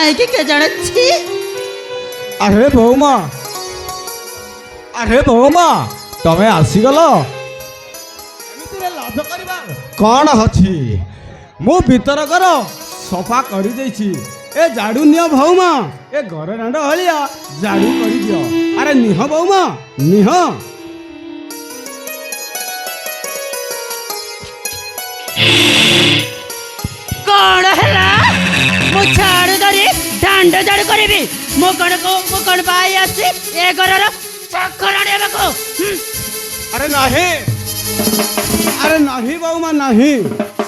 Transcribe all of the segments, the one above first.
कहीं के जानी। अरे बहुमा तमें आसीगल लाज कर कौन अच्छी मु भीतर घर सफा कर ए झाड़ू नियो बहुमा ए घर दांड हलिया झाड़ू कर दियो। अरे निह बहुमा निह। कौन है मु झाड़ू धरी दांड झाड़ू करी मो कौन पाई आसी ए घर चक्कर आने। अरे नहीं बहुमा नहीं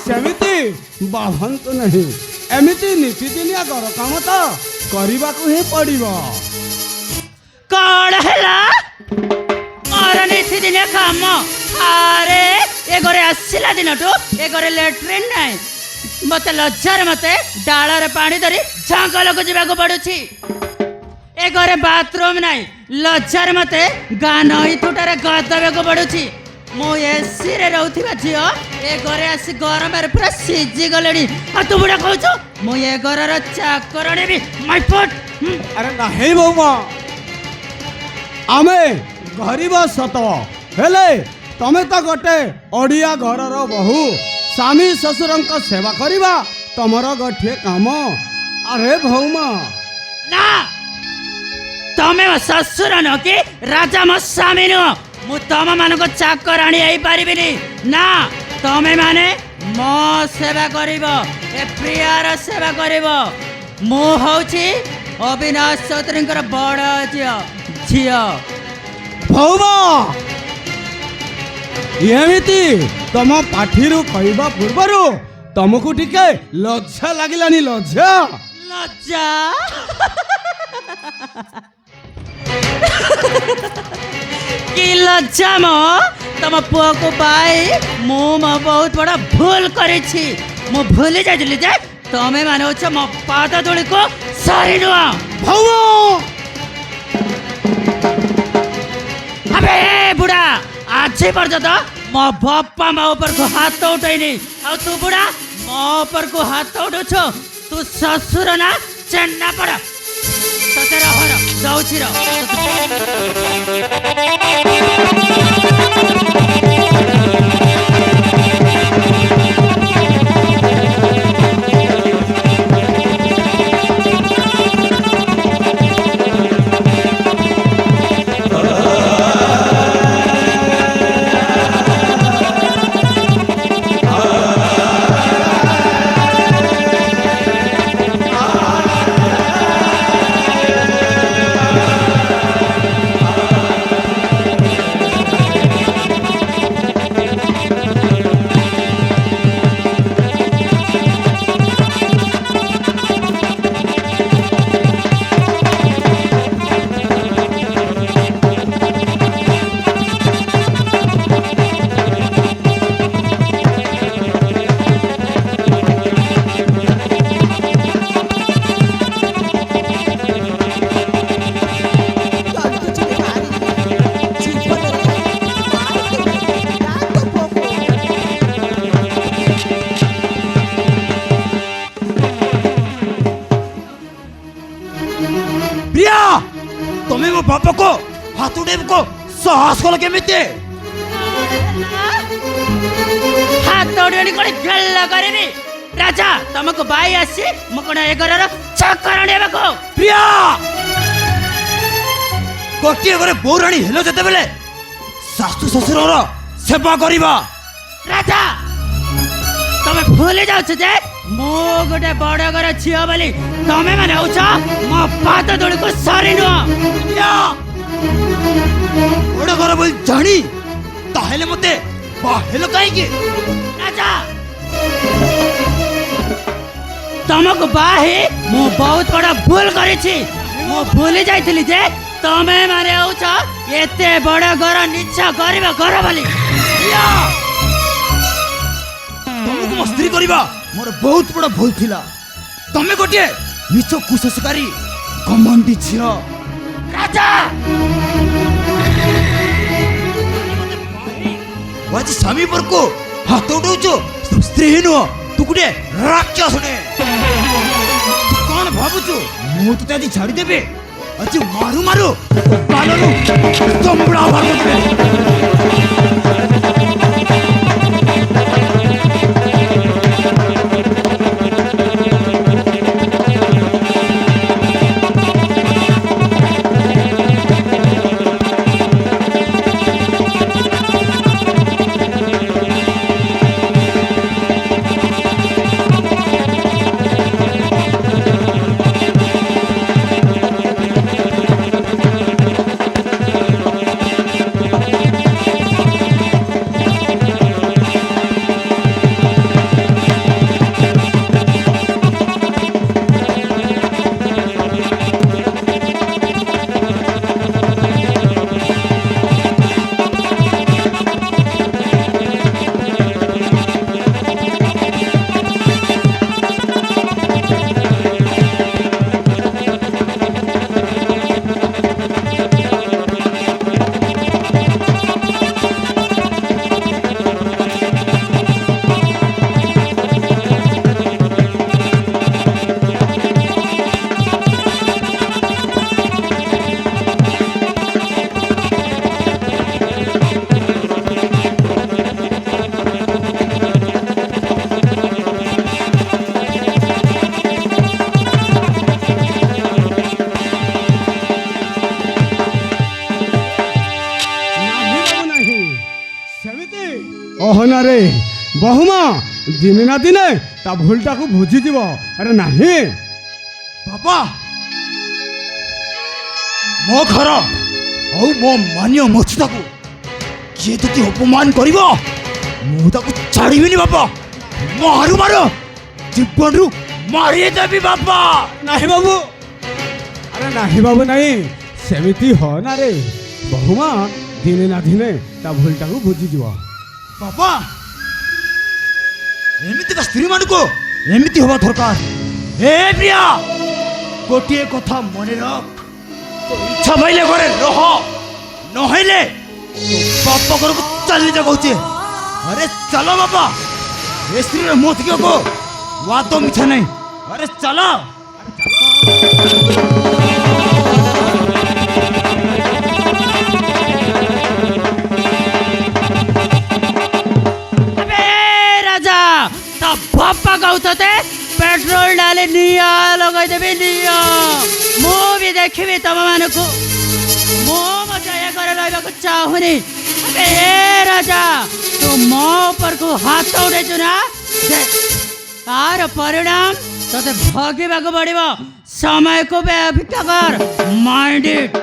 सेमिति बाहंत नहीं एमिति नीतिदिनिया घर काम तो करने को ही पड़ो। कौन है मोर नीतिदिनिया काम? अरे ए घरे आसला दिन ए घरे लेट्रिन नहीं मत लज्जार मत डालर पानी धरी जंगल को जावाक पड़ुछि। ए घरे बाथरूम नहीं लज्जार मत गाँ नई थुटारे गदबे पड़ुछि। मु एसी रे रहउथिबा झियो ए घरे आसी गरम रे पूरा सिजी गलेनी आ तू बुढ़ा कहू मु ए घरर चाकरणी भी माय फुट। अरे नहीं बहुमा आमे गरीब सत हेले तमे तो गोटे ओडिया घरर बहु स्वामी ससुरंक सेवा करिबा तमर गोटे काम। अरे बहुमा ना तमे मो ससुर न कि राजा मो स्वामी नुह मु तम मान को चाकराणी आई पारिबिनी ना तमे माने मो सेवा करिवो ए प्रियार सेवा करिवो। मु होछि अविनाश चौधरींकर बड़ झियो। बहुमा एमिति तम पाठीरु कहवा पूर्वरु तुमको टिके लज्जा लागिलानी लज्जा लज्जा कि लज्जा मो तम पुआ को पाई मु बहुत बड़ा भूल करिछि। मु भूल जाइली जे तमे माने हो मो पाद धूली को सारी नुआ। अबे बुढ़ा आज पर्यंत मो बापा मो ऊपर को हाथ उठैनी आ तू बुढ़ा मो ऊपर को हाथ उठुछ। तू ससुर ना चन्ना पड़ा सतेरा हर जाउछि र। तुम्हें वो बापा को हाथुड़े को साहस को लगे मिते हाथुड़े को गल्ला करेबी राजा तुमको बाई आसी मकण ए घरर चकराणी हेबाको। प्रिया गोटे घरे बौराणी हेलो जते बेले सासु ससुरर सेवा करिबा। राजा तमे भूली जाउछ जे मो गोटे बड़ घर झियो बोली तमे माने होछ मो पाद धूली को सारी नुआ। बड़ घर बोल जानी ताहेले मते बाहेलो काई के राजा तुमको बाहे मु बहुत बड़ा भूल करिछि। मु भूली जाइथिली जे तमे माने होछ एते बड़ घर निच्छा करबा घर बोली। तुमको मस्ती करिबा मोर बहुत बड़ा भूल थिला। तमे गोटे निचो कुससकारी कमांडी छियो। राजा वाजी स्वामी पर को हाथ उठाउछो स्त्री नुह तू गुटे राक्षस ने कौन भाबु କରୁଛୁ ମୁଁ ତତେ ଆଜି ଛାଡ଼ିଦେବି ଆଜି ମାରୁ ମାରୁ ବାଲରୁ ତମ୍ବୁଳା ବାହାର କରିଦେବେ। ଅହନାରେ ବହୁମା ଦିନେ ନା ଦିନେ ତା ଭୁଲଟାକୁ ବୁଝିଯିବ। ଆରେ ନାହିଁ ବାପା ମୋ ଘର ଆଉ ମୋ ମାନ୍ୟ ମଛୁତାକୁ କିଏ ଯଦି ଅପମାନ କରିବ ମୁଁ ତାକୁ ଛାଡ଼ିବିନି ବାପା ମାରୁ ମାରୁ ଜୀବନରୁ ମାରିଦେବି ବାପା। ନାହିଁ ବାବୁ, ଆରେ ନାହିଁ ବାବୁ ନାହିଁ, ସେମିତି ହ ନା ରେ ବହୁମା ଦିନେ ନା ଦିନେ ତା ଭୁଲଟାକୁ ବୁଝିଯିବ। ବାପା ଏମିତିକା ସ୍ତ୍ରୀମାନଙ୍କୁ ଏମିତି ହବା ଦରକାର। ଏ ପ୍ରିୟା ଗୋଟିଏ କଥା ମନେ ରଖ, ତୋ ଇଚ୍ଛା ପାଇଲେ ଘରେ ରହ, ନହେଲେ ବାପା ଘରକୁ ଚାଲି ଯା କହୁଛି। ଆରେ ଚାଲ ବାପା, ଏ ସ୍ତ୍ରୀର ମୋ ଥିକକୁ ୱାଦ ମିଛା ନାହିଁ। ଆରେ ଚାଲ। ବାପା କହୁତେ ପେଟ୍ରୋଲ ଡାଲି ନିଆଁ ଲଗାଇଦେବି ନିଆଁ। ମୁଁ ବି ଦେଖିବି ତମ ମାନଙ୍କୁ। ମୁଁ ମଧ୍ୟ ଏ ଘରେ ରହିବାକୁ ଚାହୁଁନି। ଏ ରାଜା ତୁ ମୋ ଉପରକୁ ହାତ ଉଠେଇଛୁ ନା, ତାର ପରିଣାମ ତତେ ଭୋଗିବାକୁ ପଡ଼ିବ। ସମୟକୁ ବି ଅପେକ୍ଷା କର। ମାଇଣ୍ଡ ଇଟ୍।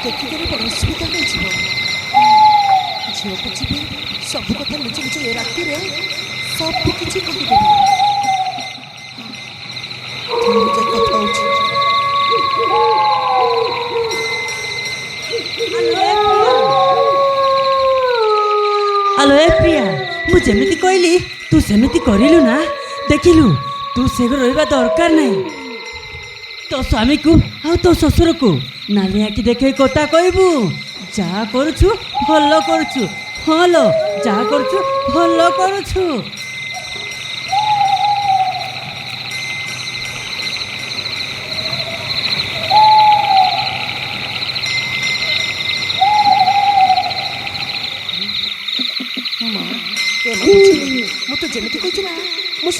ଦେଖିଦେଲେ ବଡ଼ ଅସୁବିଧା ହେଇଯିବ। ଝିଅକୁ ଯିବି ସବୁ କଥା ଲୁଚି ଲୁଚି ଏ ରାତିରେ ସବୁ କିଛି କହିଦେବି। କଥା ହଉଛି। ଆଲୋ ଏ ପ୍ରିୟା, ମୁଁ ଯେମିତି କହିଲି ତୁ ସେମିତି କରିଲୁ ନା? ଦେଖିଲୁ ତୁ ସେ ଘରେ ରହିବା ଦରକାର ନାହିଁ। ତୋ ସ୍ୱାମୀକୁ ଆଉ ତୋ ଶ୍ୱଶୁରକୁ ନାଲି ଆଖି ଦେଖେଇ କଥା କହିବୁ। ଯାହା କରୁଛୁ ଭଲ କରୁଛୁ। ହଁ ଲୋ, ଯାହା କରୁଛୁ ଭଲ କରୁଛୁ। ମୁଁ ତ ଯେମିତି କହିଛି ନା ମୁଁ